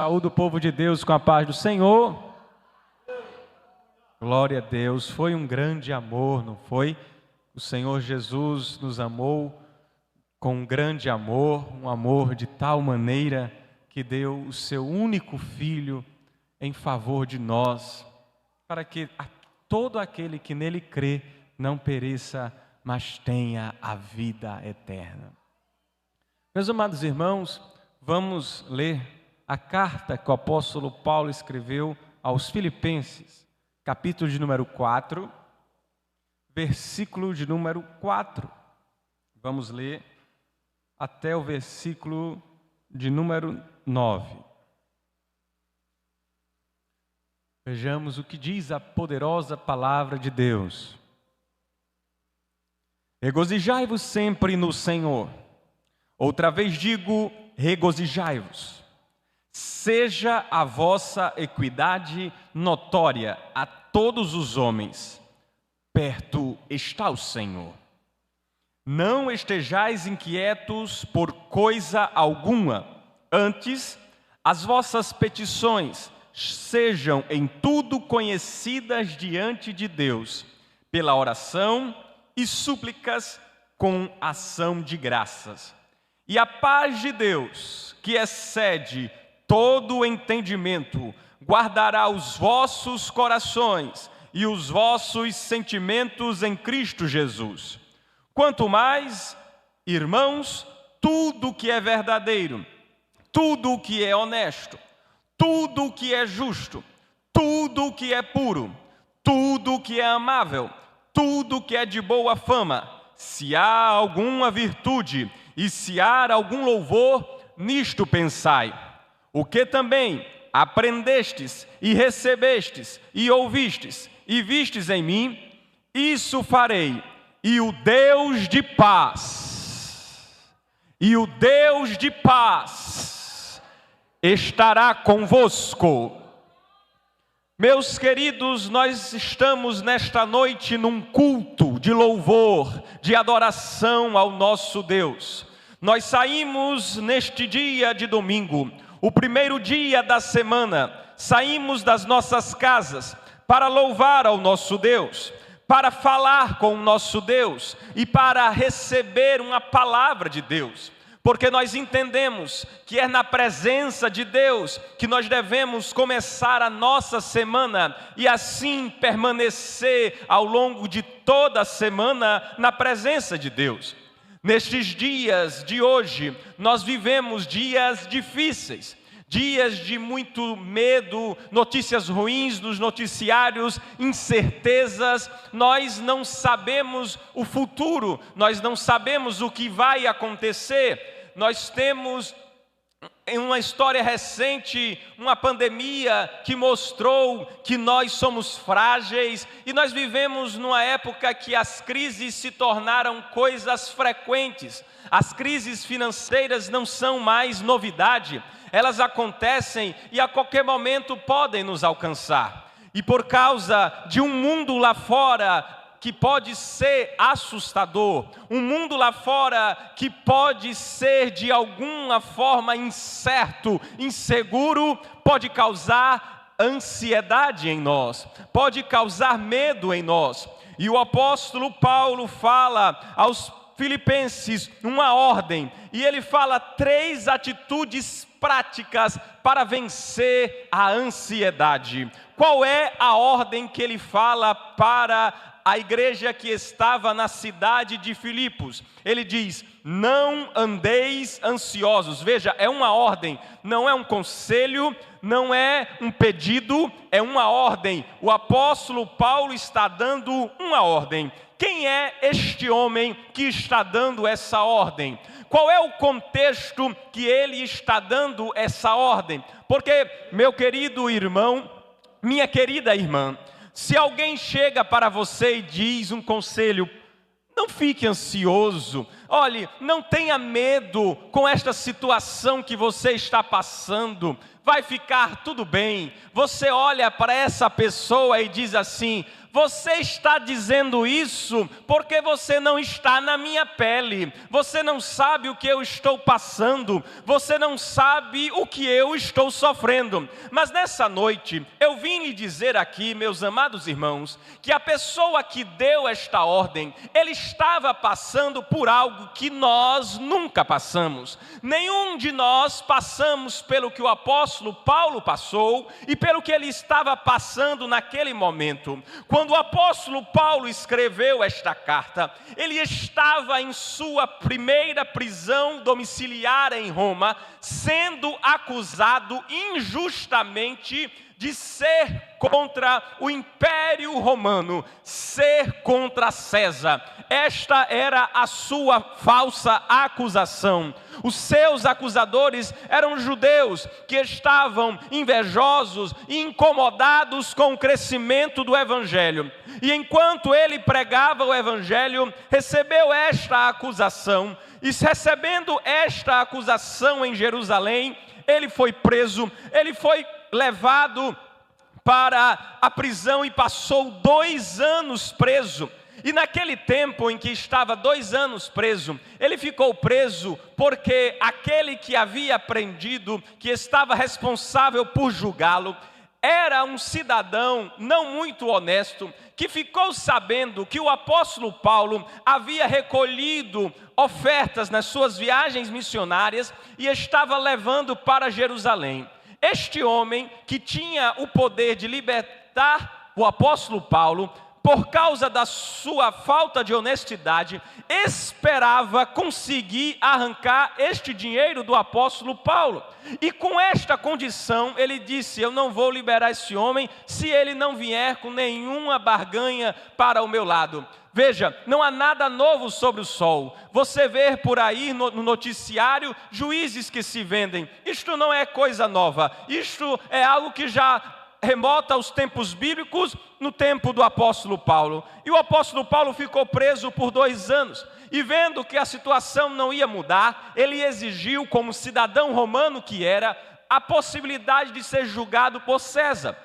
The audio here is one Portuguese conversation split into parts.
Saúde o povo de Deus com a paz do Senhor. Glória a Deus. Foi um grande amor, não foi? O Senhor Jesus nos amou com um grande amor, um amor de tal maneira que deu o seu único Filho em favor de nós, para que todo aquele que nele crê não pereça, mas tenha a vida eterna. Meus amados irmãos, vamos ler a carta que o apóstolo Paulo escreveu aos Filipenses, capítulo de número 4, versículo de número 4. Vamos ler até o versículo de número 9. Vejamos o que diz a poderosa palavra de Deus. Regozijai-vos sempre no Senhor. Outra vez digo, regozijai-vos. Seja a vossa equidade notória a todos os homens. Perto está o Senhor. Não estejais inquietos por coisa alguma. Antes, as vossas petições sejam em tudo conhecidas diante de Deus, pela oração e súplicas com ação de graças. E a paz de Deus, que excede todo o entendimento, guardará os vossos corações e os vossos sentimentos em Cristo Jesus. Quanto mais, irmãos, tudo o que é verdadeiro, tudo o que é honesto, tudo o que é justo, tudo o que é puro, tudo o que é amável, tudo o que é de boa fama, se há alguma virtude e se há algum louvor, nisto pensai. O que também aprendestes e recebestes e ouvistes e vistes em mim, isso farei, e o Deus de paz, estará convosco. Meus queridos, nós estamos nesta noite num culto de louvor, de adoração ao nosso Deus. Nós saímos neste dia de domingo, o primeiro dia da semana, saímos das nossas casas para louvar ao nosso Deus, para falar com o nosso Deus e para receber uma palavra de Deus. Porque nós entendemos que é na presença de Deus que nós devemos começar a nossa semana e assim permanecer ao longo de toda a semana na presença de Deus. Nestes dias de hoje, nós vivemos dias difíceis, dias de muito medo, notícias ruins nos noticiários, incertezas. Nós não sabemos o futuro, nós não sabemos o que vai acontecer. Nós temos em uma história recente, uma pandemia que mostrou que nós somos frágeis e nós vivemos numa época que as crises se tornaram coisas frequentes. As crises financeiras não são mais novidade, elas acontecem e a qualquer momento podem nos alcançar. E por causa de um mundo lá fora que pode ser assustador, um mundo lá fora que pode ser de alguma forma incerto, inseguro, pode causar ansiedade em nós, pode causar medo em nós. E o apóstolo Paulo fala aos Filipenses uma ordem, e ele fala 3 atitudes práticas para vencer a ansiedade. Qual é a ordem que ele fala para a igreja que estava na cidade de Filipos? Ele diz: não andeis ansiosos. Veja, é uma ordem, não é um conselho, não é um pedido, é uma ordem. O apóstolo Paulo está dando uma ordem. Quem é este homem que está dando essa ordem? Qual é o contexto que ele está dando essa ordem? Porque, meu querido irmão, minha querida irmã, se alguém chega para você e diz um conselho, não fique ansioso, olhe, não tenha medo com esta situação que você está passando, vai ficar tudo bem. Você olha para essa pessoa e diz assim: Você está dizendo isso porque você não está na minha pele. Você não sabe o que eu estou passando. Você não sabe o que eu estou sofrendo. Mas nessa noite, eu vim lhe dizer aqui, meus amados irmãos, que a pessoa que deu esta ordem, ele estava passando por algo que nós nunca passamos. Nenhum de nós passamos pelo que o apóstolo Paulo passou e pelo que ele estava passando naquele momento. Quando o apóstolo Paulo escreveu esta carta, ele estava em sua primeira prisão domiciliar em Roma, sendo acusado injustamente de ser contra o Império Romano, ser contra César. Esta era a sua falsa acusação. Os seus acusadores eram judeus que estavam invejosos e incomodados com o crescimento do Evangelho. E enquanto ele pregava o Evangelho, recebeu esta acusação. E recebendo esta acusação em Jerusalém, ele foi preso, ele foi levado para a prisão e passou 2 anos preso. E naquele tempo em que estava 2 anos preso, ele ficou preso porque aquele que havia prendido, que estava responsável por julgá-lo, era um cidadão não muito honesto, que ficou sabendo que o apóstolo Paulo havia recolhido ofertas nas suas viagens missionárias e estava levando para Jerusalém. Este homem, que tinha o poder de libertar o apóstolo Paulo, por causa da sua falta de honestidade, esperava conseguir arrancar este dinheiro do apóstolo Paulo. E com esta condição, ele disse: eu não vou liberar esse homem se ele não vier com nenhuma barganha para o meu lado. Veja, não há nada novo sobre o sol. Você vê por aí no noticiário juízes que se vendem. Isto não é coisa nova. Isto é algo que já remota aos tempos bíblicos, no tempo do apóstolo Paulo. E o apóstolo Paulo ficou preso por 2 anos. E vendo que a situação não ia mudar, ele exigiu, como cidadão romano que era, a possibilidade de ser julgado por César.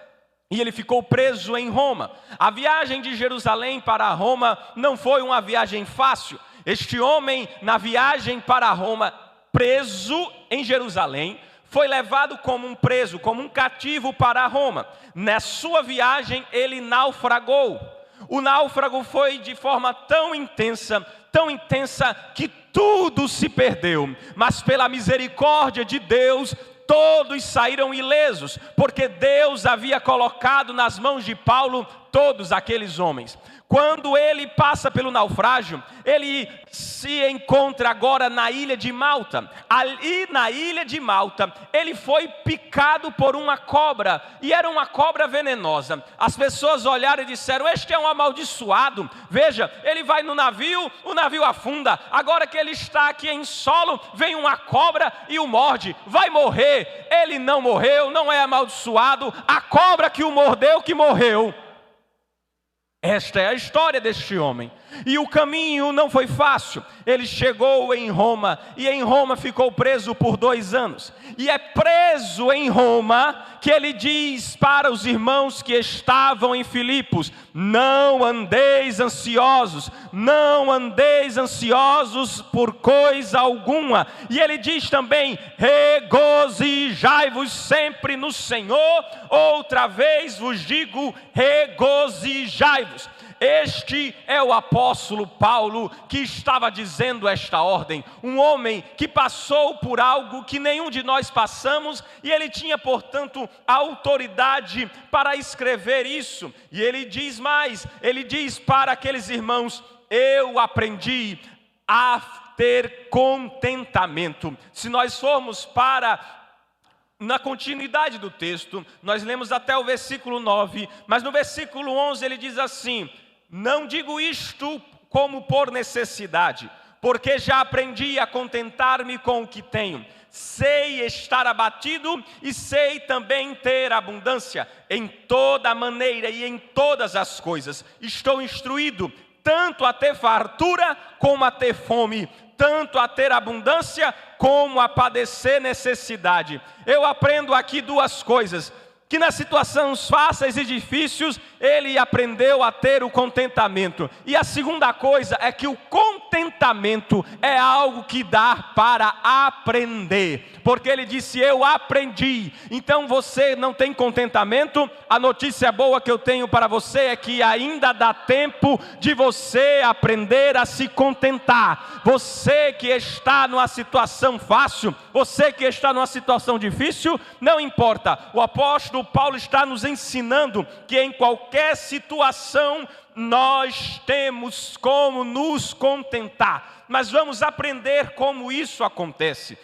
E ele ficou preso em Roma. A viagem de Jerusalém para Roma não foi uma viagem fácil. Este homem, na viagem para Roma, preso em Jerusalém, foi levado como um preso, como um cativo para Roma. Na sua viagem, ele naufragou. O náufrago foi de forma tão intensa que tudo se perdeu. Mas pela misericórdia de Deus, todos saíram ilesos, porque Deus havia colocado nas mãos de Paulo todos aqueles homens. Quando ele passa pelo naufrágio, ele se encontra agora na ilha de Malta. Ali na ilha de Malta, ele foi picado por uma cobra, e era uma cobra venenosa. As pessoas olharam e disseram: este é um amaldiçoado. Veja, ele vai no navio, o navio afunda. Agora que ele está aqui em solo, vem uma cobra e o morde. Vai morrer. Ele não morreu, não é amaldiçoado. A cobra que o mordeu, que morreu. Esta é a história deste homem. E o caminho não foi fácil. Ele chegou em Roma, e em Roma ficou preso por 2 anos. E é preso em Roma que ele diz para os irmãos que estavam em Filipos: não andeis ansiosos, não andeis ansiosos por coisa alguma. E ele diz também: regozijai-vos sempre no Senhor. Outra vez vos digo, regozijai-vos. Este é o apóstolo Paulo que estava dizendo esta ordem. Um homem que passou por algo que nenhum de nós passamos, e ele tinha, portanto, a autoridade para escrever isso. E ele diz mais, ele diz para aqueles irmãos: eu aprendi a ter contentamento. Se nós formos na continuidade do texto, nós lemos até o versículo 9, mas no versículo 11 ele diz assim: não digo isto como por necessidade, porque já aprendi a contentar-me com o que tenho. Sei estar abatido e sei também ter abundância. Em toda maneira e em todas as coisas estou instruído, tanto a ter fartura como a ter fome, tanto a ter abundância como a padecer necessidade. Eu aprendo aqui 2 coisas. que nas situações fáceis e difíceis, ele aprendeu a ter o contentamento. E a segunda coisa é que o contentamento é algo que dá para aprender. Porque ele disse, eu aprendi. Então você não tem contentamento? A notícia boa que eu tenho para você é que ainda dá tempo de você aprender a se contentar. Você que está numa situação fácil, você que está numa situação difícil, não importa. O apóstolo Paulo está nos ensinando que em qualquer situação nós temos como nos contentar. Mas vamos aprender como isso acontece.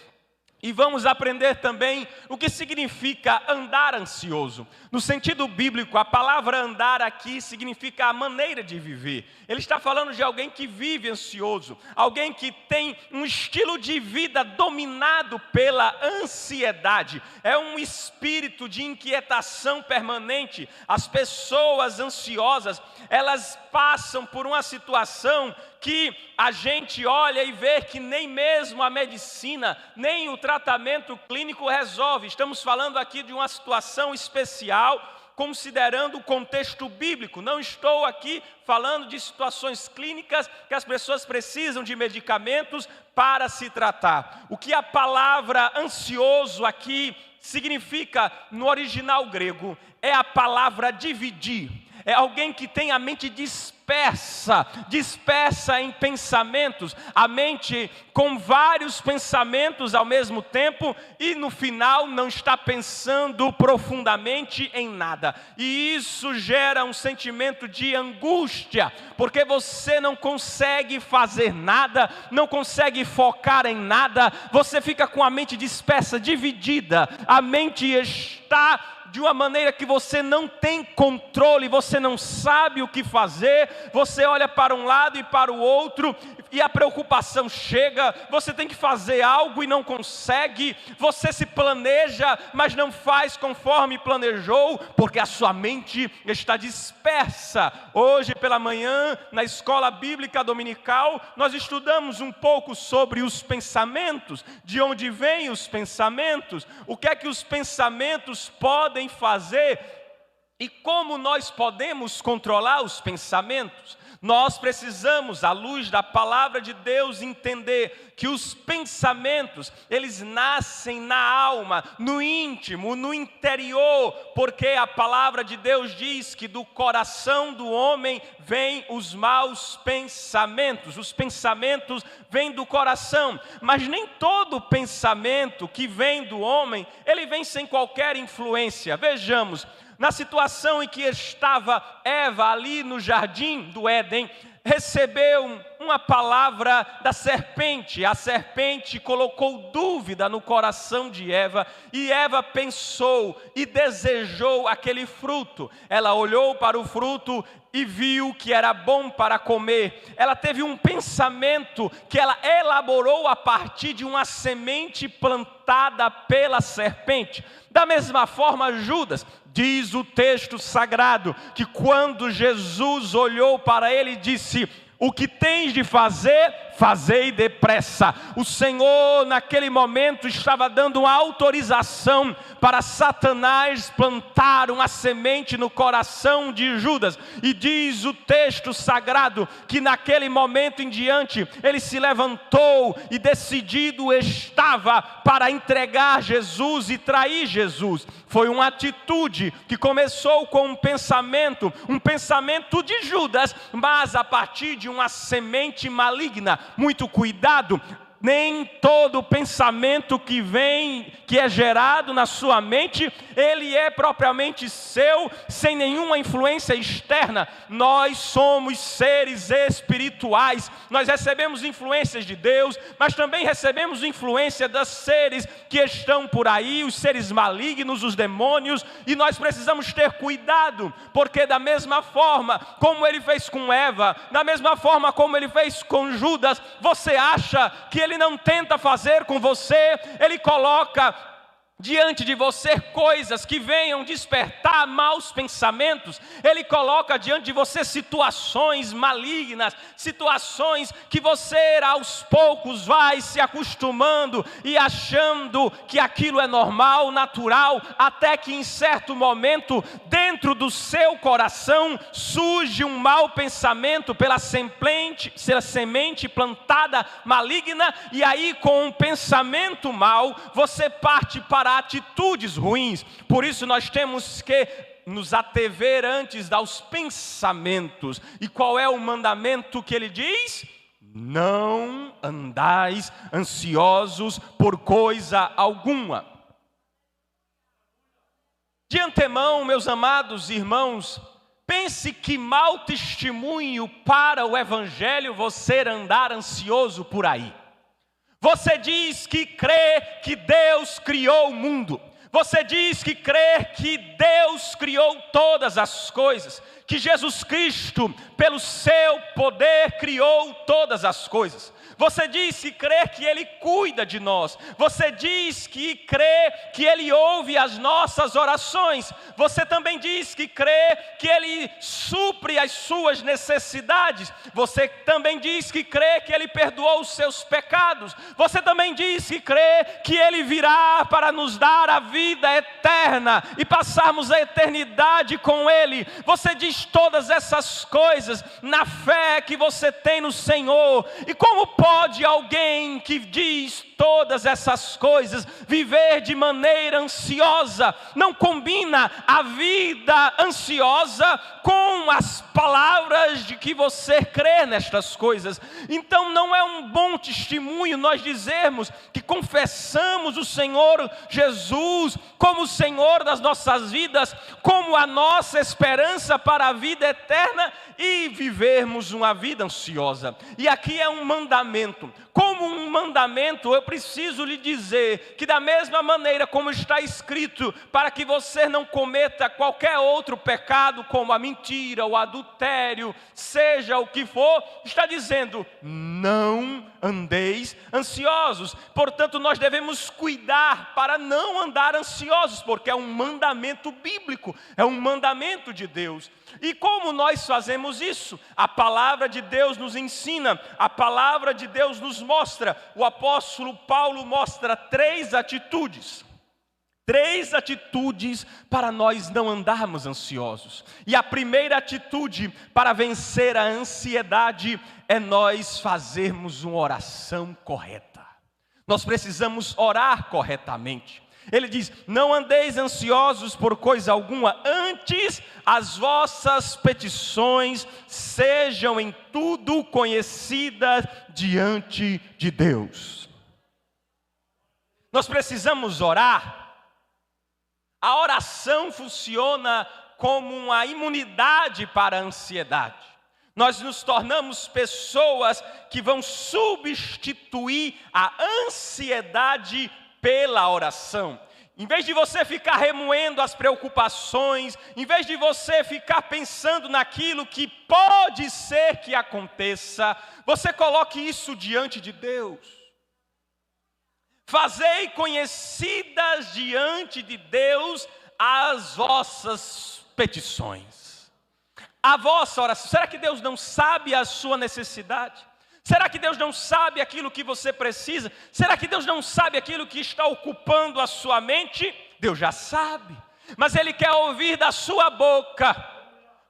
E vamos aprender também o que significa andar ansioso. No sentido bíblico, a palavra andar aqui significa a maneira de viver. Ele está falando de alguém que vive ansioso, alguém que tem um estilo de vida dominado pela ansiedade. É um espírito de inquietação permanente. As pessoas ansiosas, elas passam por uma situação que a gente olha e vê que nem mesmo a medicina, nem o tratamento clínico resolve. Estamos falando aqui de uma situação especial, considerando o contexto bíblico. Não estou aqui falando de situações clínicas que as pessoas precisam de medicamentos para se tratar. O que a palavra ansioso aqui significa no original grego é a palavra dividir. É alguém que tem a mente dispersa em pensamentos, a mente com vários pensamentos ao mesmo tempo e no final não está pensando profundamente em nada. E isso gera um sentimento de angústia, porque você não consegue fazer nada, não consegue focar em nada, você fica com a mente dispersa, dividida, a mente está de uma maneira que você não tem controle, você não sabe o que fazer, você olha para um lado e para o outro, e a preocupação chega, você tem que fazer algo e não consegue, você se planeja, mas não faz conforme planejou, porque a sua mente está dispersa. Hoje pela manhã, na escola bíblica dominical, nós estudamos um pouco sobre os pensamentos, de onde vêm os pensamentos, o que é que os pensamentos podem fazer e como nós podemos controlar os pensamentos. Nós precisamos, à luz da palavra de Deus, entender que os pensamentos, eles nascem na alma, no íntimo, no interior, porque a palavra de Deus diz que do coração do homem vêm os maus pensamentos. Os pensamentos vêm do coração, mas nem todo pensamento que vem do homem, ele vem sem qualquer influência. Vejamos, na situação em que estava Eva ali no jardim do Éden, recebeu uma palavra da serpente. A serpente colocou dúvida no coração de Eva, e Eva pensou e desejou aquele fruto. Ela olhou para o fruto e viu que era bom para comer. Ela teve um pensamento que ela elaborou a partir de uma semente plantada pela serpente. Da mesma forma, Judas, diz o texto sagrado, que quando Jesus olhou para ele e disse: o que tens de fazer, fazei depressa. O Senhor naquele momento estava dando uma autorização para Satanás plantar uma semente no coração de Judas. E diz o texto sagrado que naquele momento em diante ele se levantou e decidido estava para entregar Jesus e trair Jesus. Foi uma atitude que começou com um pensamento de Judas, mas a partir de uma semente maligna. Muito cuidado, nem todo pensamento que vem, que é gerado na sua mente, ele é propriamente seu, sem nenhuma influência externa. Nós somos seres espirituais, nós recebemos influências de Deus, mas também recebemos influência dos seres que estão por aí, os seres malignos, os demônios, e nós precisamos ter cuidado, porque da mesma forma como ele fez com Eva, da mesma forma como ele fez com Judas, você acha que ele não tenta fazer com você, ele coloca diante de você coisas que venham despertar maus pensamentos. Ele coloca diante de você situações malignas, situações que você aos poucos vai se acostumando e achando que aquilo é normal, natural, até que em certo momento, dentro do seu coração, surge um mau pensamento pela semente plantada maligna, e aí com um pensamento mau, você parte para atitudes ruins. Por isso nós temos que nos atever antes aos pensamentos. E qual é o mandamento que ele diz? Não andais ansiosos por coisa alguma. De antemão, meus amados irmãos, pense que mau testemunho para o evangelho você andar ansioso por aí. Você diz que crê que Deus criou o mundo. Você diz que crê que Deus criou todas as coisas. Que Jesus Cristo, pelo seu poder, criou todas as coisas. Você diz que crê que Ele cuida de nós. Você diz que crê que Ele ouve as nossas orações. Você também diz que crê que Ele supre as suas necessidades. Você também diz que crê que Ele perdoou os seus pecados. Você também diz que crê que Ele virá para nos dar a vida eterna e passarmos a eternidade com Ele. Você diz todas essas coisas na fé que você tem no Senhor. E como pode alguém que diz todas essas coisas viver de maneira ansiosa? Não combina a vida ansiosa com as palavras de que você crê nestas coisas. Então não é um bom testemunho nós dizermos que confessamos o Senhor Jesus como o Senhor das nossas vidas, como a nossa esperança para a vida eterna, e vivermos uma vida ansiosa. E aqui é um mandamento. Como um mandamento, eu preciso lhe dizer que da mesma maneira como está escrito, para que você não cometa qualquer outro pecado, como a mentira, o adultério, seja o que for, está dizendo, não andeis ansiosos. Portanto, nós devemos cuidar para não andar ansiosos, porque é um mandamento bíblico, é um mandamento de Deus. E como nós fazemos isso? A palavra de Deus nos ensina, a palavra de Deus nos mostra. O apóstolo Paulo mostra 3 atitudes. 3 atitudes para nós não andarmos ansiosos. E a primeira atitude para vencer a ansiedade é nós fazermos uma oração correta. Nós precisamos orar corretamente. Ele diz, não andeis ansiosos por coisa alguma, antes as vossas petições sejam em tudo conhecidas diante de Deus. Nós precisamos orar. A oração funciona como uma imunidade para a ansiedade. Nós nos tornamos pessoas que vão substituir a ansiedade pela oração. Em vez de você ficar remoendo as preocupações, em vez de você ficar pensando naquilo que pode ser que aconteça, você coloque isso diante de Deus. Fazei conhecidas diante de Deus as vossas petições. A vossa oração. Será que Deus não sabe a sua necessidade? Será que Deus não sabe aquilo que você precisa? Será que Deus não sabe aquilo que está ocupando a sua mente? Deus já sabe, mas Ele quer ouvir da sua boca,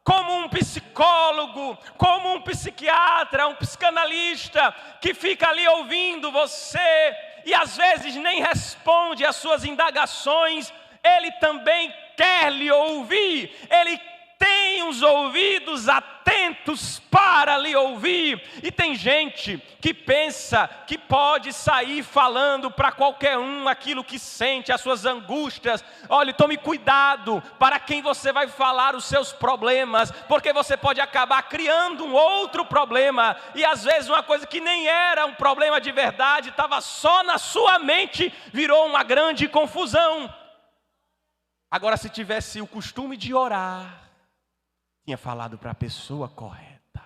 como um psicólogo, como um psiquiatra, um psicanalista, que fica ali ouvindo você, e às vezes nem responde às suas indagações. Ele também quer lhe ouvir, Ele tem os ouvidos atentos para lhe ouvir. E tem gente que pensa que pode sair falando para qualquer um aquilo que sente, as suas angústias. Olha, tome cuidado para quem você vai falar os seus problemas, porque você pode acabar criando um outro problema, e às vezes uma coisa que nem era um problema de verdade, estava só na sua mente, virou uma grande confusão. Agora, se tivesse o costume de orar, tinha falado para a pessoa correta,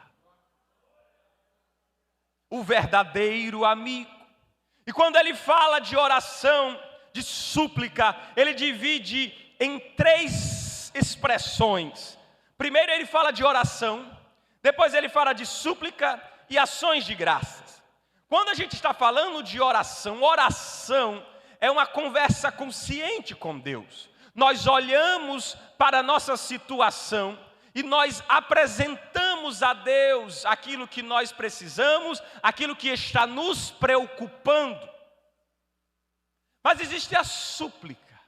o verdadeiro amigo. E quando ele fala de oração, de súplica, ele divide em 3 expressões. Primeiro ele fala de oração, depois ele fala de súplica e ações de graças. Quando a gente está falando de oração, oração é uma conversa consciente com Deus. Nós olhamos para a nossa situação e nós apresentamos a Deus aquilo que nós precisamos, aquilo que está nos preocupando. Mas existe a súplica.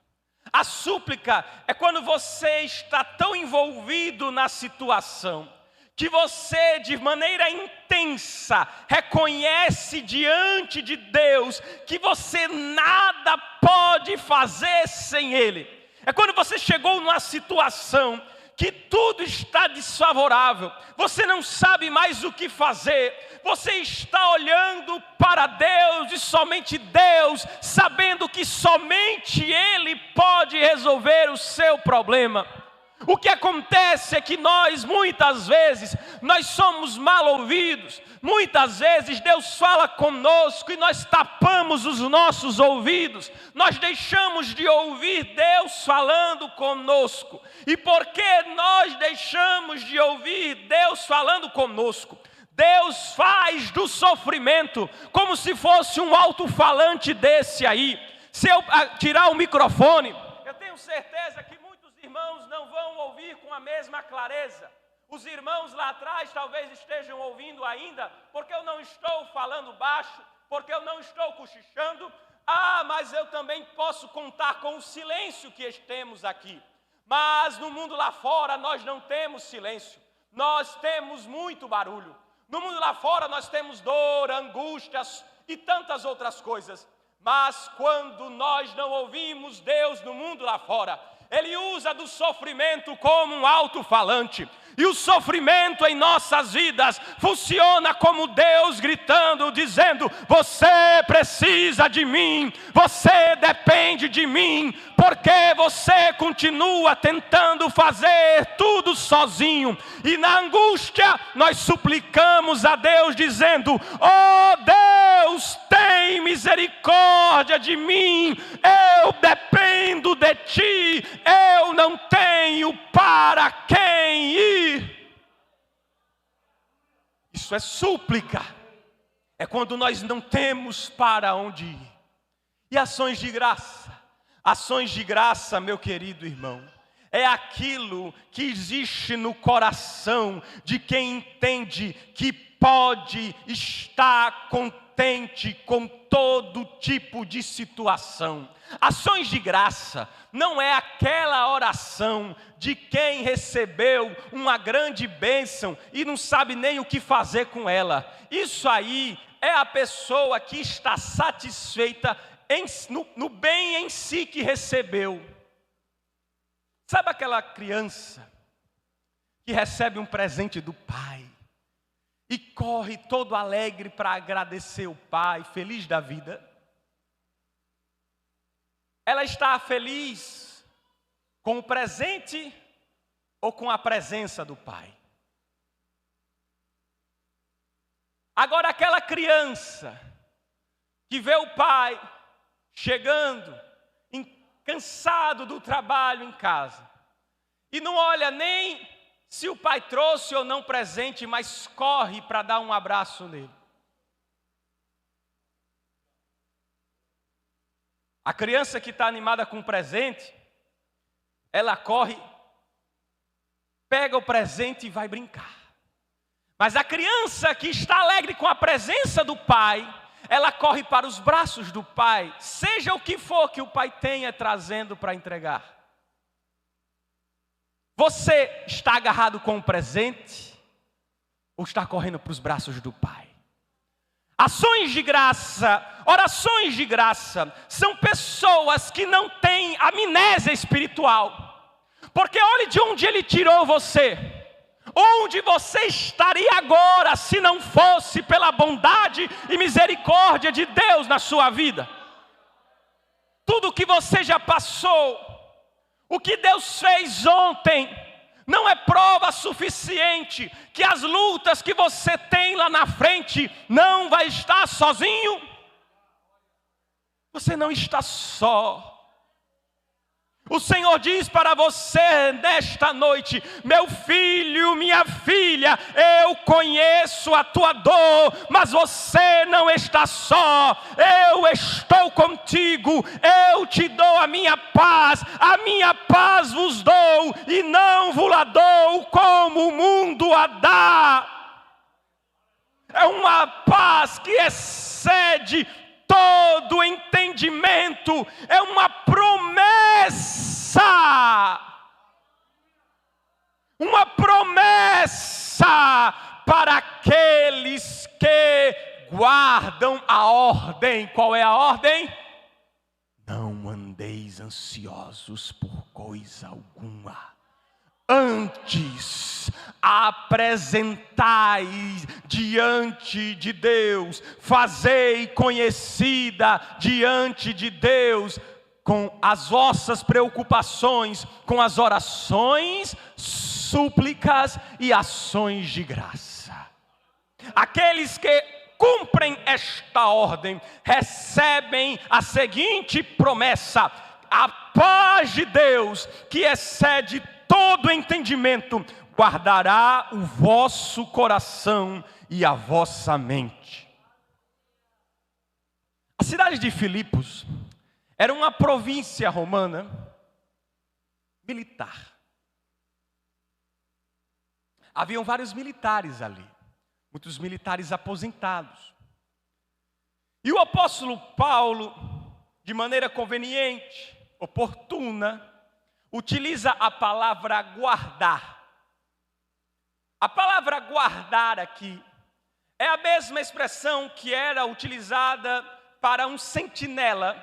A súplica é quando você está tão envolvido na situação que você, de maneira intensa, reconhece diante de Deus que você nada pode fazer sem Ele. É quando você chegou numa situação que tudo está desfavorável, você não sabe mais o que fazer, você está olhando para Deus e somente Deus, sabendo que somente Ele pode resolver o seu problema. O que acontece é que nós, muitas vezes, nós somos mal ouvidos. Muitas vezes Deus fala conosco e nós tapamos os nossos ouvidos. Nós deixamos de ouvir Deus falando conosco. E porque nós deixamos de ouvir Deus falando conosco, Deus faz do sofrimento como se fosse um alto-falante desse aí. Se eu tirar o microfone, eu tenho certeza que irmãos não vão ouvir com a mesma clareza. Os irmãos lá atrás talvez estejam ouvindo ainda, porque eu não estou falando baixo, porque eu não estou cochichando. Mas eu também posso contar com o silêncio que temos aqui. Mas no mundo lá fora nós não temos silêncio, nós temos muito barulho. No mundo lá fora nós temos dor, angústias e tantas outras coisas. Mas quando nós não ouvimos Deus no mundo lá fora, Ele usa do sofrimento como um alto-falante. E o sofrimento em nossas vidas funciona como Deus gritando, dizendo: você precisa de mim, você depende de mim, porque você continua tentando fazer tudo sozinho. E na angústia nós suplicamos a Deus dizendo: oh Deus, tem misericórdia de mim, eu dependo de ti, eu não tenho para quem ir. Isso é súplica, é quando nós não temos para onde ir. E ações de graça? Ações de graça, meu querido irmão, é aquilo que existe no coração de quem entende que pode estar contente com todo tipo de situação. Ações de graça não é aquela oração de quem recebeu uma grande bênção e não sabe nem o que fazer com ela. Isso aí é a pessoa que está satisfeita no bem em si que recebeu. Sabe aquela criança que recebe um presente do pai e corre todo alegre para agradecer o pai, feliz da vida? Ela está feliz com o presente ou com a presença do pai? Agora aquela criança que vê o pai chegando, cansado do trabalho em casa, e não olha nem se o pai trouxe ou não presente, mas corre para dar um abraço nele. A criança que está animada com o presente, ela corre, pega o presente e vai brincar. Mas a criança que está alegre com a presença do pai, ela corre para os braços do pai, seja o que for que o pai tenha trazendo para entregar. Você está agarrado com o presente ou está correndo para os braços do pai? Ações de graça, orações de graça, são pessoas que não têm amnésia espiritual. Porque olhe de onde Ele tirou você. Onde você estaria agora se não fosse pela bondade e misericórdia de Deus na sua vida? Tudo que você já passou, o que Deus fez ontem, não é prova suficiente que as lutas que você tem lá na frente não vai estar sozinho. Você não está só. O Senhor diz para você nesta noite: meu filho, minha filha, eu conheço a tua dor, mas você não está só. Eu estou contigo, eu te dou a minha paz vos dou, e não vos la dou como o mundo a dá. É uma paz que excede todo entendimento, é uma promessa para aqueles que guardam a ordem. Qual é a ordem? Não andeis ansiosos por coisa alguma. Antes, apresentai diante de Deus, fazei conhecida diante de Deus com as vossas preocupações, com as orações, súplicas e ações de graça. Aqueles que cumprem esta ordem recebem a seguinte promessa: a paz de Deus, que excede todo entendimento, guardará o vosso coração e a vossa mente. A cidade de Filipos era uma província romana militar. Haviam vários militares ali, muitos militares aposentados. E o apóstolo Paulo, de maneira conveniente, oportuna, utiliza a palavra guardar. A palavra guardar aqui é a mesma expressão que era utilizada para um sentinela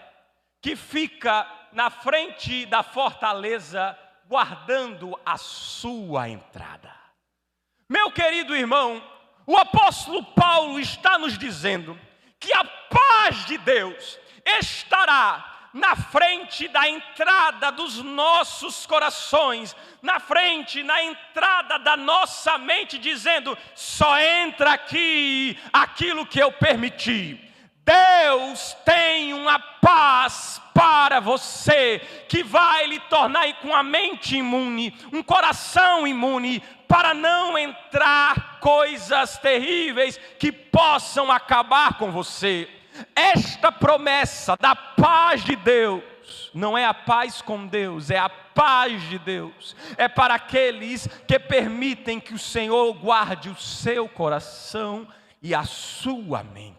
que fica na frente da fortaleza guardando a sua entrada. Meu querido irmão, o apóstolo Paulo está nos dizendo que a paz de Deus estará na frente da entrada dos nossos corações, na entrada da nossa mente, dizendo: só entra aqui aquilo que eu permiti. Deus tem uma paz para você, que vai lhe tornar com a mente imune, um coração imune, para não entrar coisas terríveis que possam acabar com você. Esta promessa da paz de Deus, não é a paz com Deus, é a paz de Deus, é para aqueles que permitem que o Senhor guarde o seu coração e a sua mente.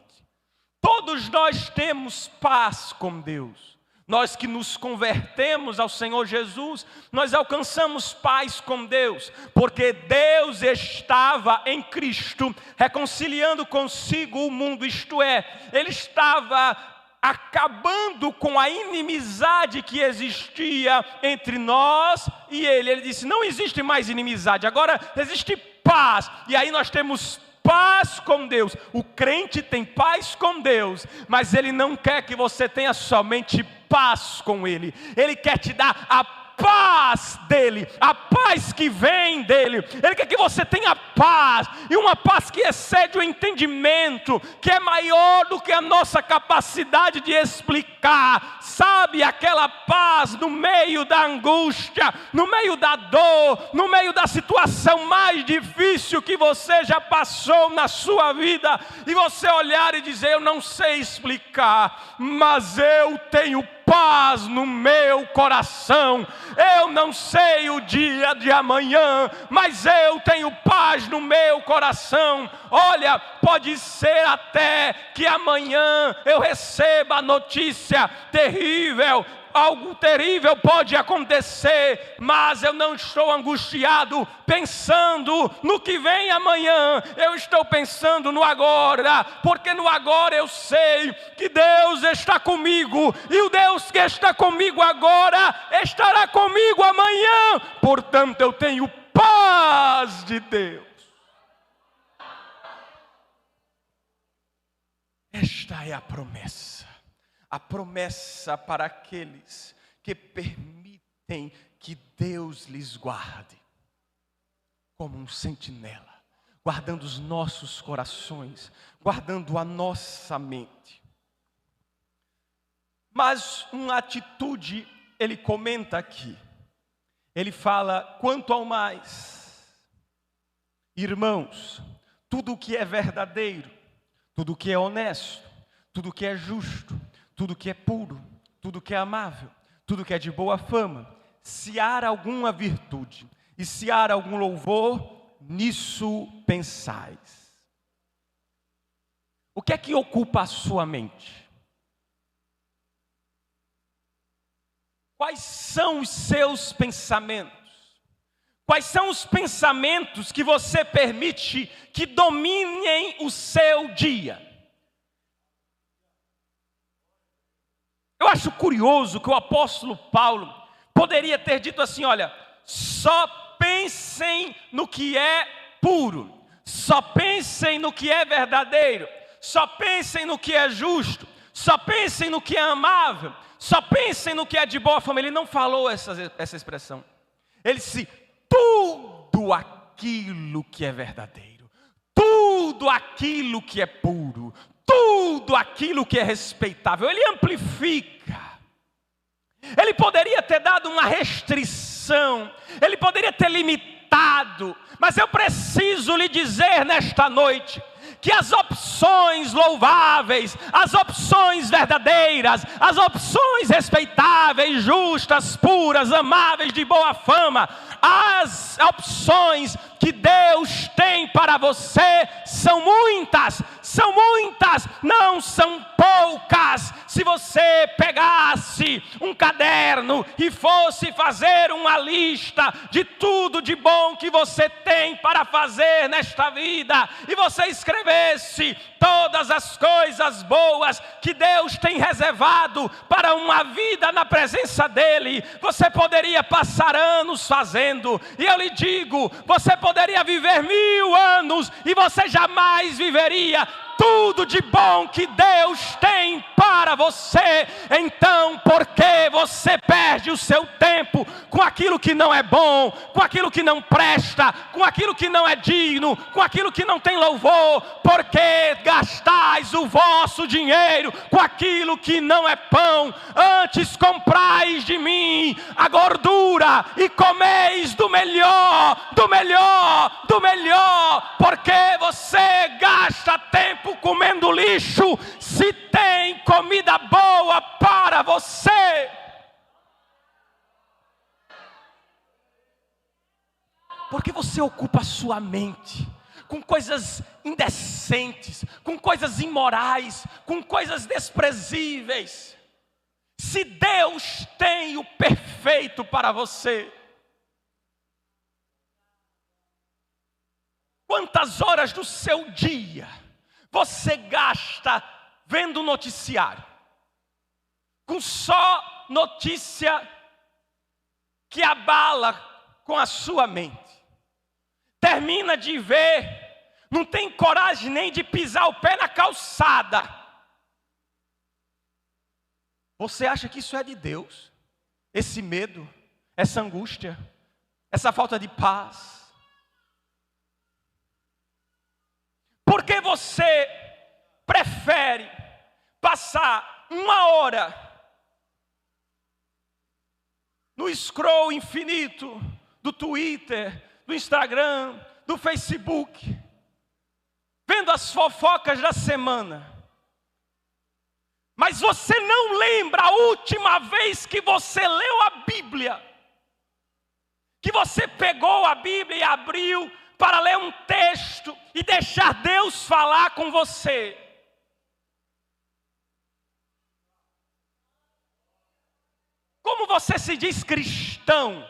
Todos nós temos paz com Deus. Nós que nos convertemos ao Senhor Jesus, nós alcançamos paz com Deus, porque Deus estava em Cristo, reconciliando consigo o mundo, isto é, Ele estava acabando com a inimizade que existia entre nós e Ele. Ele disse: não existe mais inimizade, agora existe paz, e aí nós temos paz com Deus. O crente tem paz com Deus, mas Ele não quer que você tenha somente paz com Ele. Ele quer te dar a paz dEle, a paz que vem dEle. Ele quer que você tenha paz, e uma paz que excede o entendimento, que é maior do que a nossa capacidade de explicar. Sabe, aquela paz no meio da angústia, no meio da dor, no meio da situação mais difícil que você já passou na sua vida, e você olhar e dizer: eu não sei explicar, mas eu tenho paz no meu coração. Eu não sei o dia de amanhã, mas eu tenho paz no meu coração. Olha, pode ser até que amanhã eu receba a notícia terrível. Algo terrível pode acontecer, mas eu não estou angustiado pensando no que vem amanhã. Eu estou pensando no agora, porque no agora eu sei que Deus está comigo, e o Deus que está comigo agora estará comigo amanhã. Portanto, eu tenho paz de Deus. Esta é a promessa para aqueles que permitem que Deus lhes guarde, como um sentinela, guardando os nossos corações, guardando a nossa mente. Mas uma atitude ele comenta aqui. Ele fala: quanto ao mais, irmãos, tudo o que é verdadeiro, tudo o que é honesto, tudo o que é justo, tudo o que é puro, tudo o que é amável, tudo o que é de boa fama, se há alguma virtude e se há algum louvor, nisso pensais. O que é que ocupa a sua mente? Quais são os seus pensamentos? Quais são os pensamentos que você permite que dominem o seu dia? Eu acho curioso que o apóstolo Paulo poderia ter dito assim: olha, só pensem no que é puro, só pensem no que é verdadeiro, só pensem no que é justo, só pensem no que é amável, só pensem no que é de boa fama. Ele não falou essa expressão. Ele disse: tudo aquilo que é verdadeiro, tudo aquilo que é puro, tudo aquilo que é respeitável. Ele amplifica. Ele poderia ter dado uma restrição, ele poderia ter limitado, mas eu preciso lhe dizer nesta noite que as opções louváveis, as opções verdadeiras, as opções respeitáveis, justas, puras, amáveis, de boa fama, as opções que Deus tem para você são muitas, não são poucas. Se você pegasse um caderno e fosse fazer uma lista de tudo de bom que você tem para fazer nesta vida, e você escrevesse todas as coisas boas que Deus tem reservado para uma vida na presença dEle, você poderia passar anos fazendo, e eu lhe digo, você poderia viver 1000 anos e você jamais viveria tudo de bom que Deus tem para você. Então, por que você perde o seu tempo com aquilo que não é bom, com aquilo que não presta, com aquilo que não é digno, com aquilo que não tem louvor? Por que gastais o vosso dinheiro com aquilo que não é pão? Antes comprais de mim a gordura e comeis do melhor, porque você gasta tempo comendo lixo, se tem comida boa para você. Porque você ocupa a sua mente com coisas indecentes, com coisas imorais, com coisas desprezíveis. Se Deus tem o perfeito para você, quantas horas do seu dia você gasta vendo noticiário, com só notícia que abala com a sua mente? Termina de ver, não tem coragem nem de pisar o pé na calçada. Você acha que isso é de Deus? Esse medo, essa angústia, essa falta de paz? Por que você prefere passar 1 hora no scroll infinito do Twitter, do Instagram, do Facebook, vendo as fofocas da semana, mas você não lembra a última vez que você leu a Bíblia, que você pegou a Bíblia e abriu para ler um texto e deixar Deus falar com você? Como você se diz cristão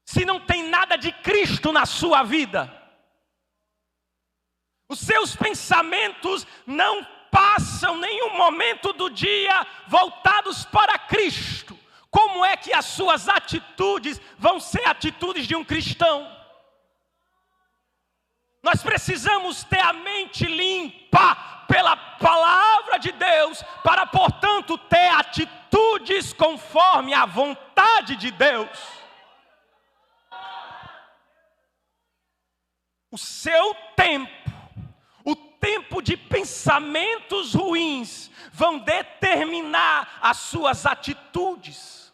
se não tem nada de Cristo na sua vida? Os seus pensamentos não passam nenhum momento do dia voltados para Cristo. Como é que as suas atitudes vão ser atitudes de um cristão? Nós precisamos ter a mente limpa pela palavra de Deus, para, portanto, ter atitudes conforme a vontade de Deus. O seu tempo, o tempo de pensamentos ruins, vão determinar as suas atitudes.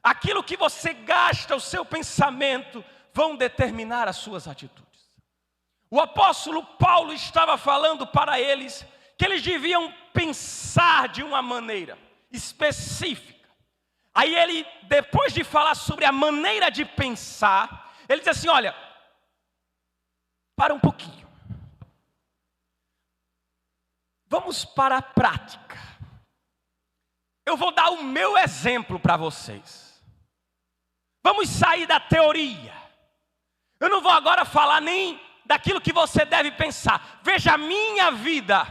Aquilo que você gasta o seu pensamento vão determinar as suas atitudes. O apóstolo Paulo estava falando para eles que eles deviam pensar de uma maneira específica. Aí ele, depois de falar sobre a maneira de pensar, ele diz assim: olha, para um pouquinho. Vamos para a prática. Eu vou dar o meu exemplo para vocês. Vamos sair da teoria. Eu não vou agora falar nem daquilo que você deve pensar. Veja a minha vida.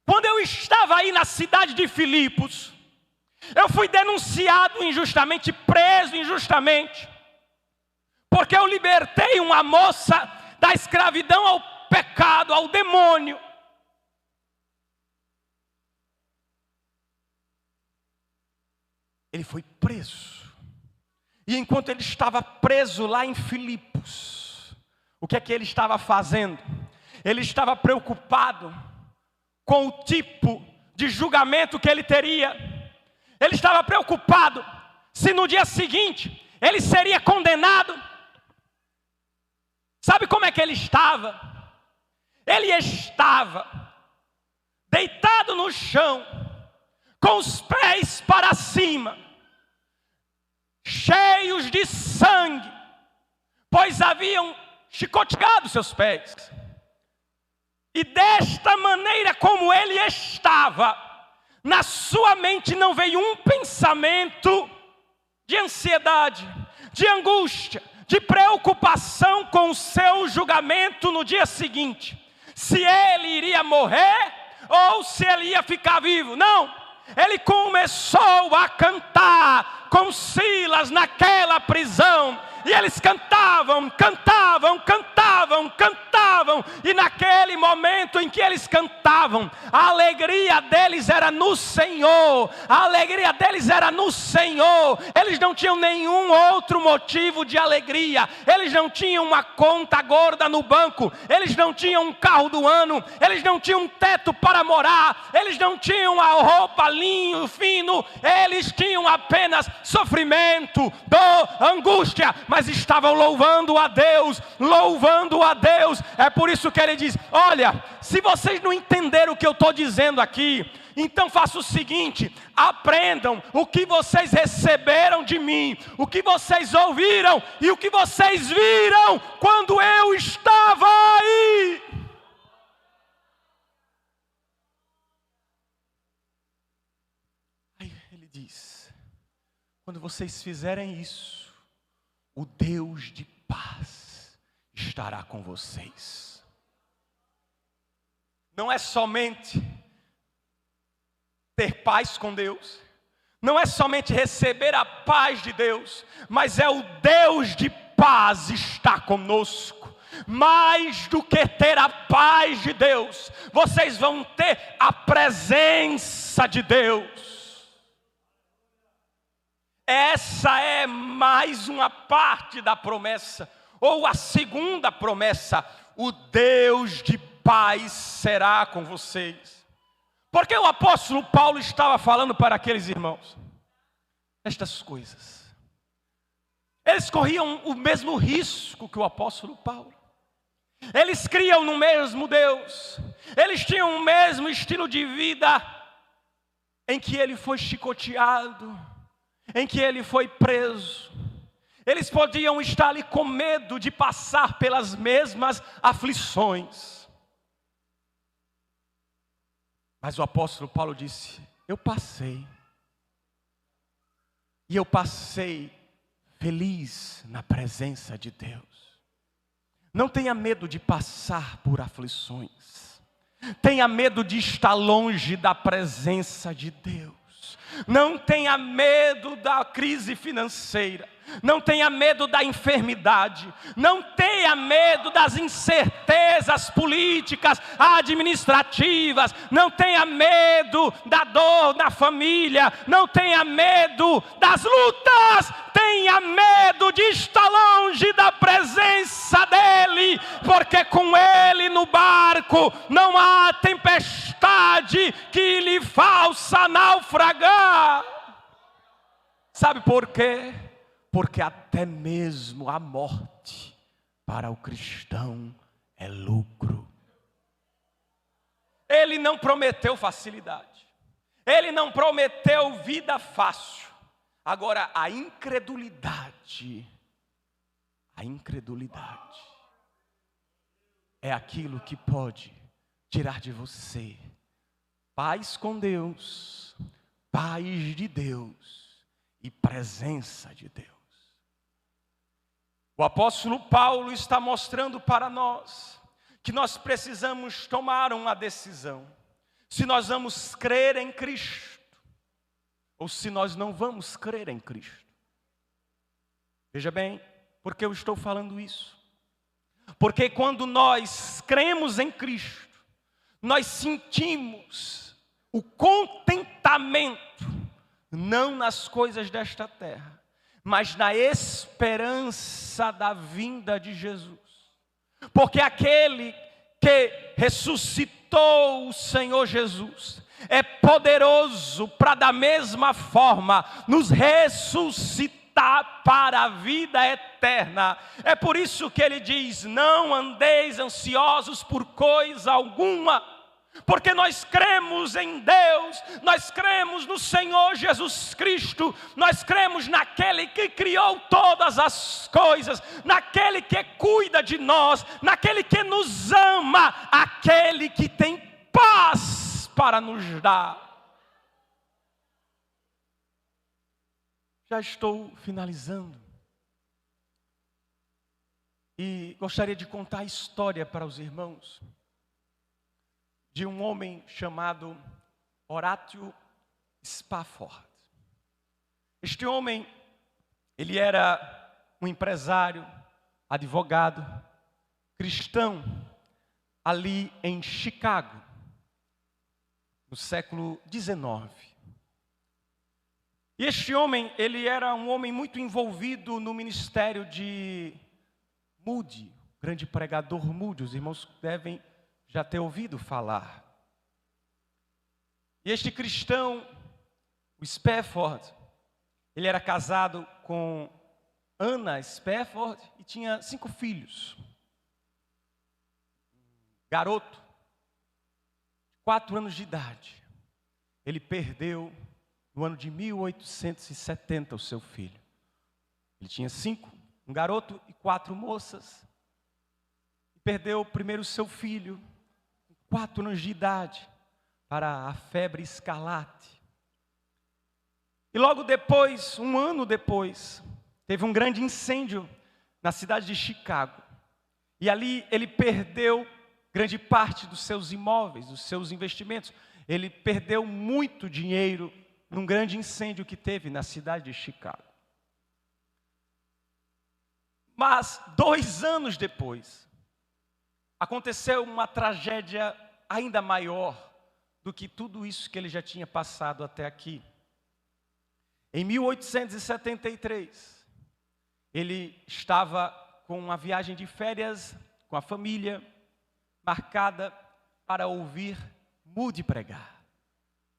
Quando eu estava aí na cidade de Filipos, eu fui denunciado injustamente, preso injustamente, porque eu libertei uma moça da escravidão ao pecado, ao demônio. Ele foi preso. E enquanto ele estava preso lá em Filipos, o que é que ele estava fazendo? Ele estava preocupado com o tipo de julgamento que ele teria. Ele estava preocupado se no dia seguinte ele seria condenado. Sabe como é que ele estava? Ele estava deitado no chão, com os pés para cima, cheios de sangue, pois haviam chicoteado seus pés. E desta maneira como ele estava, na sua mente não veio um pensamento de ansiedade, de angústia, de preocupação com o seu julgamento no dia seguinte, se ele iria morrer ou se ele ia ficar vivo. Não, ele começou a cantar com Silas naquela prisão. E eles cantavam, cantavam, cantavam, cantavam. E naquele momento em que eles cantavam, a alegria deles era no Senhor. A alegria deles era no Senhor. Eles não tinham nenhum outro motivo de alegria. Eles não tinham uma conta gorda no banco. Eles não tinham um carro do ano. Eles não tinham um teto para morar. Eles não tinham a roupa linho, fino. Eles tinham apenas sofrimento, dor, angústia. Mas estavam louvando a Deus, louvando a Deus. É por isso que ele diz: olha, se vocês não entenderam o que eu estou dizendo aqui, então faça o seguinte: aprendam o que vocês receberam de mim, o que vocês ouviram e o que vocês viram quando eu estava aí. Aí ele diz: quando vocês fizerem isso, o Deus de paz estará com vocês. Não é somente ter paz com Deus, não é somente receber a paz de Deus, mas é o Deus de paz está conosco. Mais do que ter a paz de Deus, vocês vão ter a presença de Deus. Essa é mais uma parte da promessa, ou a segunda promessa: o Deus de paz será com vocês. Porque o apóstolo Paulo estava falando para aqueles irmãos estas coisas. Eles corriam o mesmo risco que o apóstolo Paulo. Eles criam no mesmo Deus. Eles tinham o mesmo estilo de vida em que ele foi chicoteado, em que ele foi preso. Eles podiam estar ali com medo de passar pelas mesmas aflições. Mas o apóstolo Paulo disse: eu passei. E eu passei feliz na presença de Deus. Não tenha medo de passar por aflições. Tenha medo de estar longe da presença de Deus. Não tenha medo da crise financeira. Não tenha medo da enfermidade. Não tenha medo das incertezas políticas, administrativas. Não tenha medo da dor na família. Não tenha medo das lutas. Tenha medo de estar longe da presença dEle, porque com Ele no barco não há tempestade tempestade que lhe faça naufragar. Sabe por quê? Porque até mesmo a morte para o cristão é lucro. Ele não prometeu facilidade. Ele não prometeu vida fácil. Agora, a incredulidade é aquilo que pode tirar de você paz com Deus, paz de Deus e presença de Deus. O apóstolo Paulo está mostrando para nós que nós precisamos tomar uma decisão. Se nós vamos crer em Cristo, ou se nós não vamos crer em Cristo. Veja bem, por que eu estou falando isso? Porque quando nós cremos em Cristo, nós sentimos o contentamento, não nas coisas desta terra, mas na esperança da vinda de Jesus. Porque aquele que ressuscitou o Senhor Jesus é poderoso para da mesma forma nos ressuscitar para a vida eterna. É por isso que ele diz: não andeis ansiosos por coisa alguma, porque nós cremos em Deus, nós cremos no Senhor Jesus Cristo, nós cremos naquele que criou todas as coisas, naquele que cuida de nós, naquele que nos ama, aquele que tem paz para nos dar. Já estou finalizando. E gostaria de contar a história para os irmãos de um homem chamado Horatio Spafford. Este homem, ele era um empresário, advogado, cristão, ali em Chicago, no século XIX. E este homem, ele era um homem muito envolvido no ministério de Moody, grande pregador Moody. Os irmãos devem já ter ouvido falar. E este cristão, o Spafford, ele era casado com Anna Spafford e tinha 5 filhos. Garoto, 4 anos de idade, ele perdeu no ano de 1870 o seu filho. Ele tinha 5, um garoto e 4 moças. E perdeu primeiro o seu filho, 4 anos de idade, para a febre escarlate. E logo depois, um ano depois, teve um grande incêndio na cidade de Chicago. E ali ele perdeu grande parte dos seus imóveis, dos seus investimentos. Ele perdeu muito dinheiro num grande incêndio que teve na cidade de Chicago. Mas 2 anos depois, aconteceu uma tragédia ainda maior do que tudo isso que ele já tinha passado até aqui. Em 1873, ele estava com uma viagem de férias com a família, marcada para ouvir Moody pregar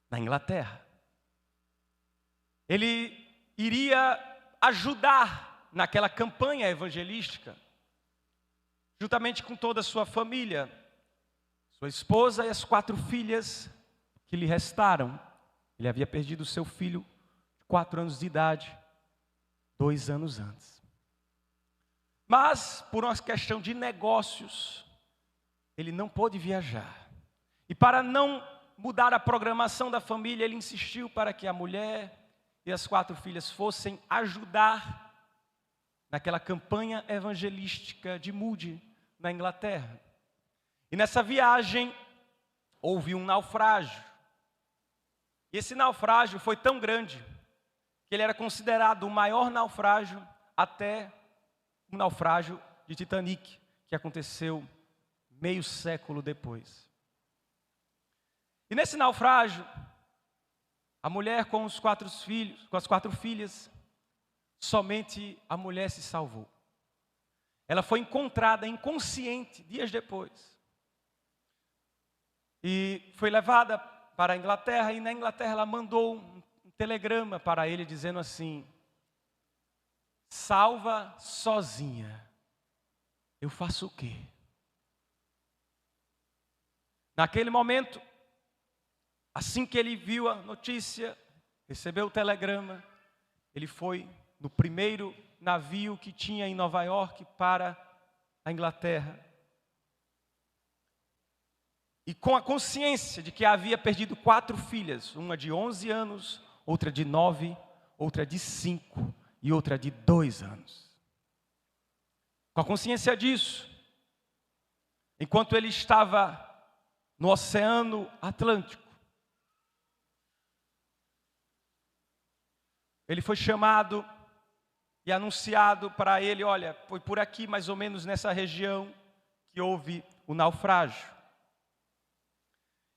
na Inglaterra. Ele iria ajudar naquela campanha evangelística, juntamente com toda a sua família, sua esposa e as 4 filhas que lhe restaram. Ele havia perdido seu filho de 4 anos de idade, 2 anos antes. Mas, por uma questão de negócios, ele não pôde viajar. E para não mudar a programação da família, ele insistiu para que a mulher e as 4 filhas fossem ajudar naquela campanha evangelística de Moody na Inglaterra. E nessa viagem houve um naufrágio. E esse naufrágio foi tão grande que ele era considerado o maior naufrágio até o naufrágio de Titanic, que aconteceu meio século depois. E nesse naufrágio, a mulher com os 4 filhos, com as 4 filhas, somente a mulher se salvou. Ela foi encontrada inconsciente dias depois. E foi levada para a Inglaterra, e na Inglaterra ela mandou um telegrama para ele dizendo assim: salva sozinha, eu faço o quê? Naquele momento, assim que ele viu a notícia, recebeu o telegrama, ele foi no primeiro navio que tinha em Nova York para a Inglaterra. E com a consciência de que havia perdido 4 filhas, uma de 11 anos, outra de 9, outra de 5 e outra de 2 anos. Com a consciência disso, enquanto ele estava no Oceano Atlântico, ele foi chamado e anunciado para ele: olha, foi por aqui mais ou menos nessa região que houve o naufrágio.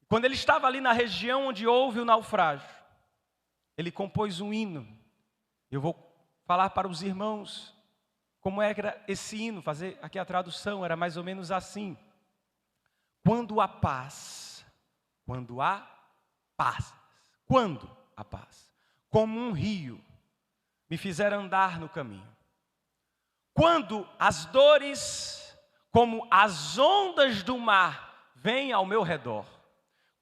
Quando ele estava ali na região onde houve o naufrágio, ele compôs um hino. Eu vou falar para os irmãos como era esse hino, fazer aqui a tradução, era mais ou menos assim: quando há paz, quando há paz, quando há paz, como um rio me fizer andar no caminho. Quando as dores, como as ondas do mar, vêm ao meu redor,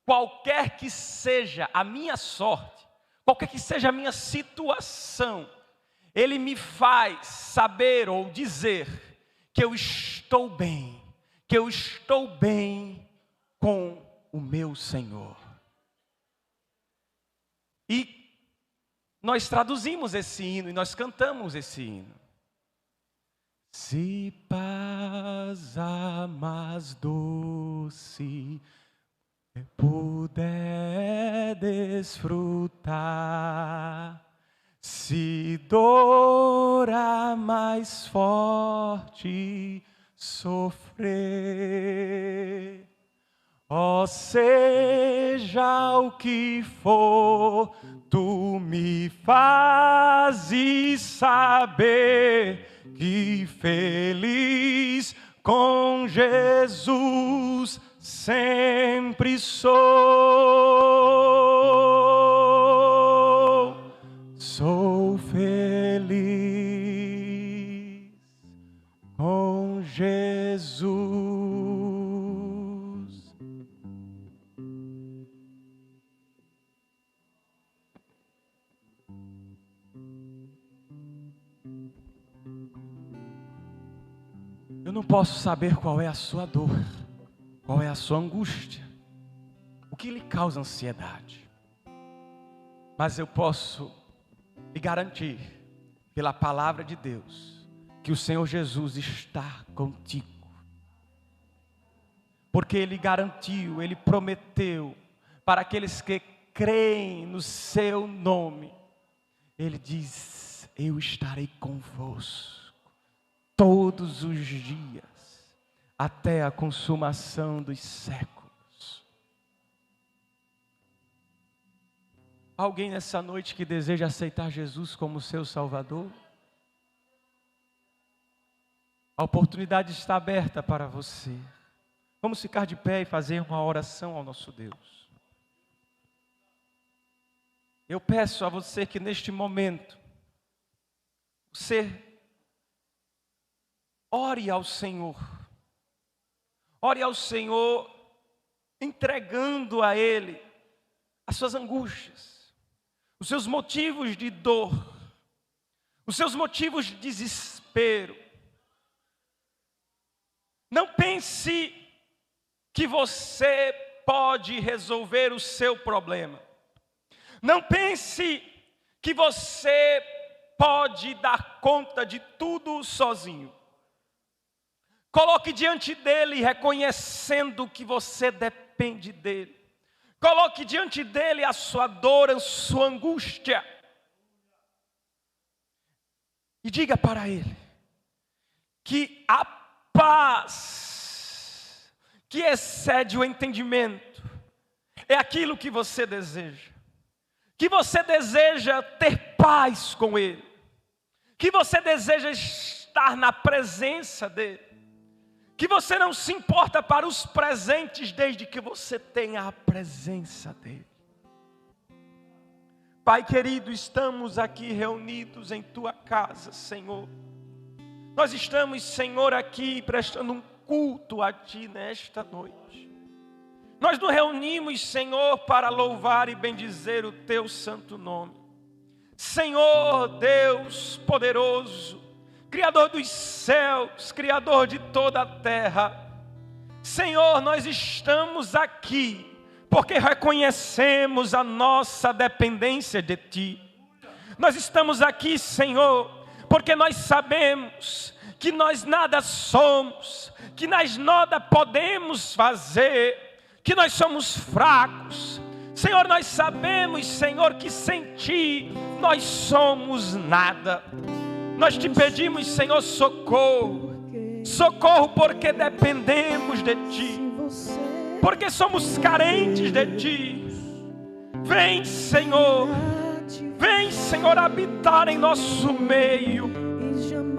qualquer que seja a minha sorte, qualquer que seja a minha situação, Ele me faz saber ou dizer que eu estou bem, que eu estou bem com o meu Senhor. E nós traduzimos esse hino e nós cantamos esse hino. Se paz a mais doce puder desfrutar, se dor a mais forte sofrer, ó seja o que for, tu me fazes saber que feliz com Jesus sempre sou. Sou feliz com Jesus. Eu não posso saber qual é a sua dor, qual é a sua angústia, o que lhe causa ansiedade. Mas eu posso lhe garantir, pela palavra de Deus, que o Senhor Jesus está contigo. Porque Ele garantiu, Ele prometeu, para aqueles que creem no seu nome, Ele diz: eu estarei convosco todos os dias, até a consumação dos séculos. Alguém nessa noite que deseja aceitar Jesus como seu Salvador? A oportunidade está aberta para você. Vamos ficar de pé e fazer uma oração ao nosso Deus. Eu peço a você que neste momento, você ore ao Senhor. Ore ao Senhor, entregando a Ele as suas angústias, os seus motivos de dor, os seus motivos de desespero. Não pense que você pode resolver o seu problema. Não pense que você pode dar conta de tudo sozinho. Coloque diante dele, reconhecendo que você depende dele. Coloque diante dele a sua dor, a sua angústia. E diga para ele que a paz que excede o entendimento é aquilo que você deseja. Que você deseja ter paz com ele. Que você deseja estar na presença dele. que você não se importa para os presentes, desde que você tenha a presença dEle. Pai querido, estamos aqui reunidos em Tua casa, Senhor. Nós estamos, Senhor, aqui prestando um culto a Ti nesta noite. Nós nos reunimos, Senhor, para louvar e bendizer o Teu santo nome. Senhor Deus poderoso, Criador dos céus, Criador de toda a terra. Senhor, nós estamos aqui porque reconhecemos a nossa dependência de Ti. Nós estamos aqui, Senhor, porque nós sabemos que nós nada somos, que nós nada podemos fazer, que nós somos fracos. Senhor, nós sabemos, Senhor, que sem Ti nós somos nada. Nós Te pedimos, Senhor, socorro. Socorro porque dependemos de Ti, porque somos carentes de Ti. Vem, Senhor, habitar em nosso meio.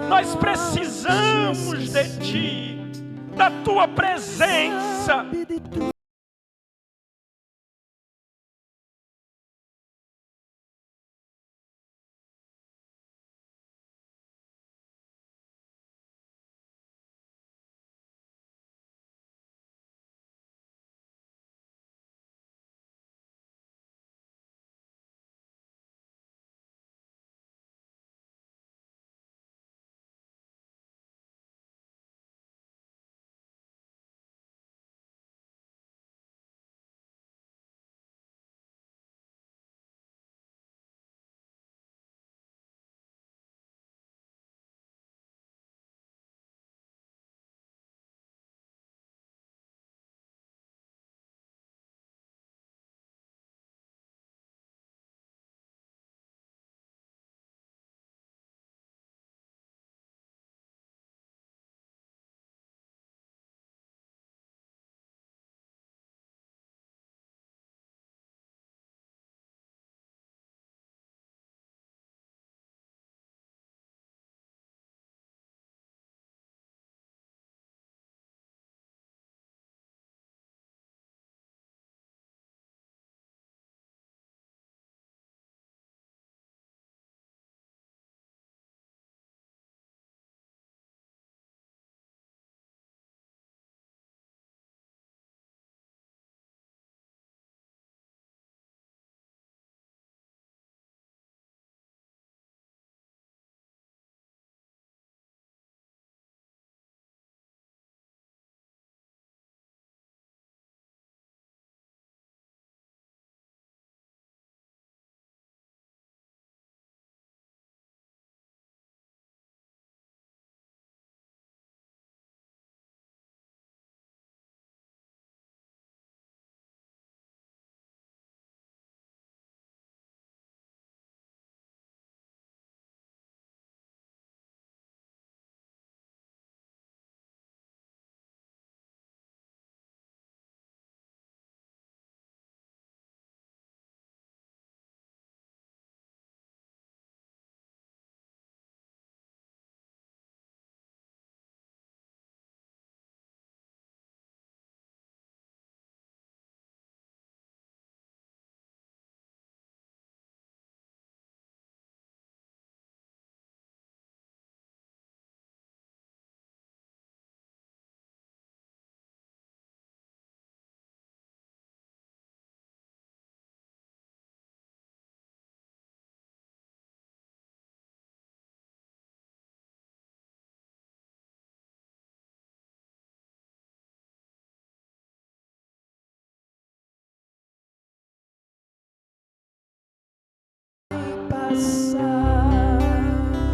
Nós precisamos de Ti, da Tua presença.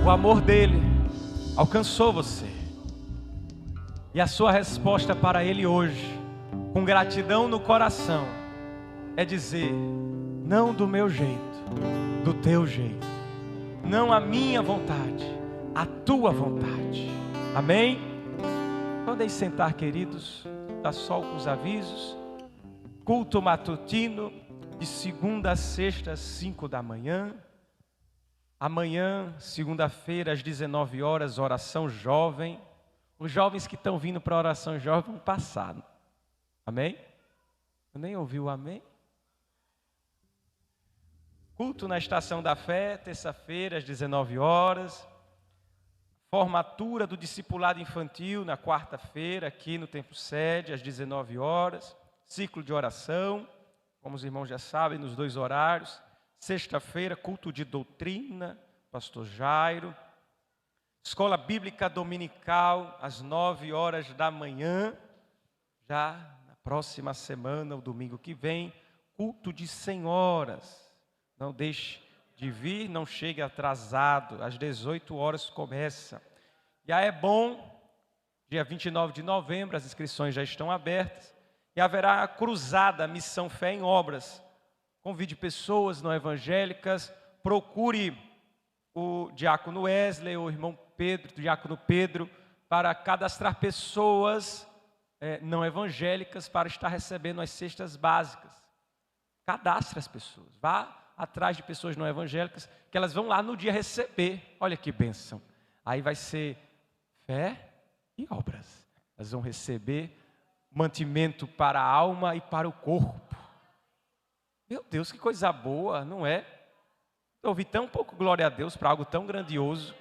O amor dele alcançou você. E a sua resposta para ele hoje, com gratidão no coração, é dizer: não do meu jeito, do teu jeito. Não a minha vontade, a tua vontade. Amém? Podem sentar, queridos. Dá só alguns avisos. Culto matutino de segunda a sexta, 5 da manhã. Amanhã, segunda-feira, às 19 horas, oração jovem. Os jovens que estão vindo para a oração jovem vão passar. Amém? Eu nem ouvi o amém. Culto na Estação da Fé, terça-feira, às 19 horas. Formatura do discipulado infantil, na quarta-feira, aqui no Templo Sede, às 19 horas. Ciclo de oração, como os irmãos já sabem, nos 2 horários. Sexta-feira, culto de doutrina, pastor Jairo. Escola Bíblica Dominical, às 9 horas da manhã. Já na próxima semana, o domingo que vem, culto de senhoras. Não deixe de vir, não chegue atrasado, às 18 horas começa. Já é bom, dia 29 de novembro, as inscrições já estão abertas, e haverá a cruzada Missão Fé em Obras. Convide pessoas não evangélicas, procure o diácono Wesley, o irmão Pedro, o diácono Pedro, para cadastrar pessoas não evangélicas para estar recebendo as cestas básicas. Cadastre as pessoas, vá atrás de pessoas não evangélicas, que elas vão lá no dia receber. Olha que bênção. Aí vai ser fé e obras. Elas vão receber mantimento para a alma e para o corpo. Meu Deus, que coisa boa, não é? Eu ouvi tão pouco glória a Deus para algo tão grandioso.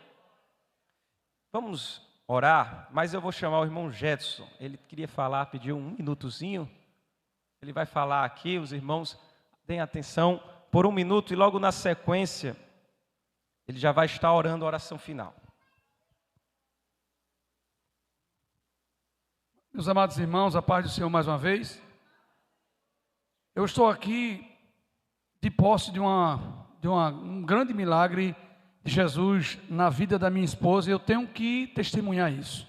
Vamos orar, mas eu vou chamar o irmão Jetson. Ele queria falar, pediu um minutozinho. Ele vai falar aqui, os irmãos deem atenção por 1 minuto e logo na sequência ele já vai estar orando a oração final. Meus amados irmãos, a paz do Senhor mais uma vez. Eu estou aqui de posse de um grande milagre de Jesus na vida da minha esposa, e eu tenho que testemunhar isso.